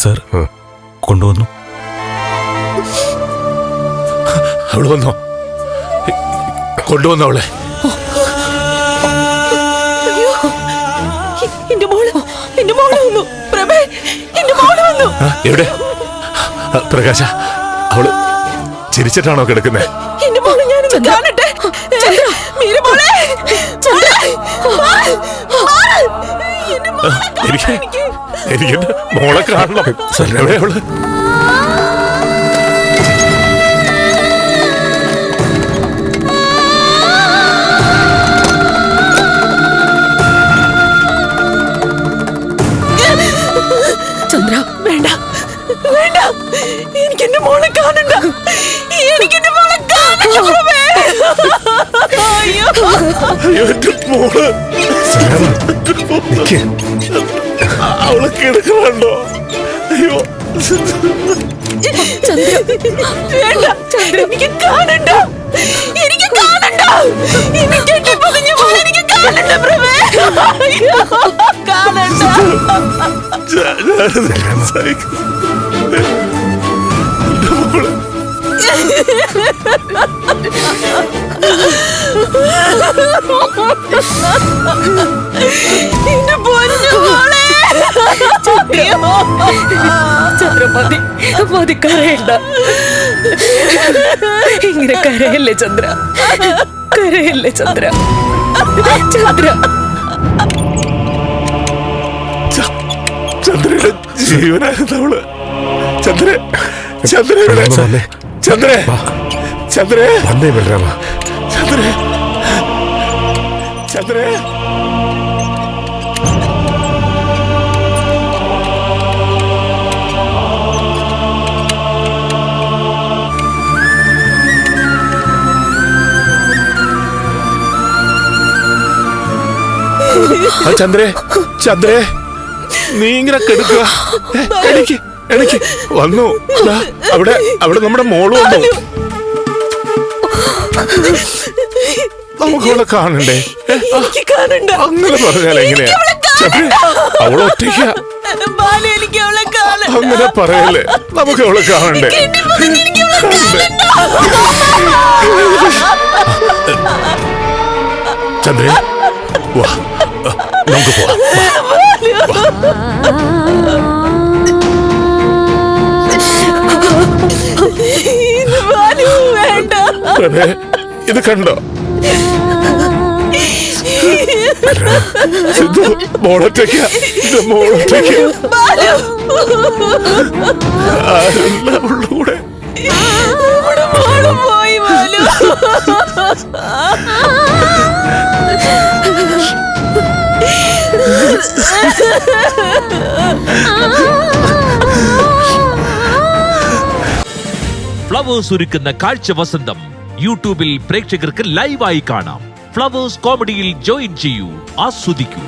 Sir കൊണ്ടുവന്നു. അവള് വന്നോ? കൊണ്ടുവന്നോ അവളെ? എവിടെ പ്രകാശ? അവള് ചിരിച്ചിട്ടാണോ കിടക്കുന്നത്? എനിക്ക് മോളെ കാണണം. എവിടെ അവള്? ചന്ദ്ര വേണ്ട വേണ്ട, എനിക്ക് എന്റെ മോളെ കാണണ്ട. എനിക്ക് എന്റെ മോളെ കാണണ്ട. അവള് കിടക്കണോ? അയ്യോ വേണ്ട ചന്ദ്ര, എനിക്ക് കാണണ്ട. എനിക്ക് കാണണ്ട. എനിക്ക് കാണണ്ട പ്രഭേ, കാണണ്ട. ചന്ദ്ര മതി മതി, കരയണ്ട. ഇങ്ങനെ കരയല്ലേ ചന്ദ്ര, കരയല്ലേ ചന്ദ്ര. ചന്ദ്ര ചന്ദ്രയുടെ ജീവനായിരുന്നവള്. ചന്ദ്ര ചന്ദ്ര ചന്ദ്ര ചന്ദ്ര വന്നേ ബലരാമ. ചന്ദ്ര ചന്ദ്ര ചന്ദ്രേ ചന്ദ്രേ, നീ ഇങ്ങനെ കെടുക്കുക. എനിക്ക് എനിക്ക് വന്നു. അവിടെ അവിടെ നമ്മുടെ മോള് വന്നു. നമുക്ക് അവളെ കാണണ്ടേ? അങ്ങനെ പറഞ്ഞാൽ എങ്ങനെയാ? അവളെ ഒറ്റയ്ക്ക. അങ്ങനെ പറയല്ലേ, നമുക്ക് അവളെ കാണണ്ടേ? ചന്ദ്രേ വാ, നമുക്ക് പോവാം. ഇത് കണ്ടോ? മോളൊറ്റയ്ക്ക, മോളൊറ്റയ്ക്ക. ആരല്ല അവളുടെ കൂടെ? ഫ്ലവേഴ്സ് ഒരുക്കുന്ന കാഴ്ച വസന്തം യൂട്യൂബിൽ പ്രേക്ഷകർക്ക് ലൈവായി കാണാം. ഫ്ലവേഴ്സ് കോമഡിയിൽ ജോയിൻ ചെയ്യൂ, ആസ്വദിക്കൂ.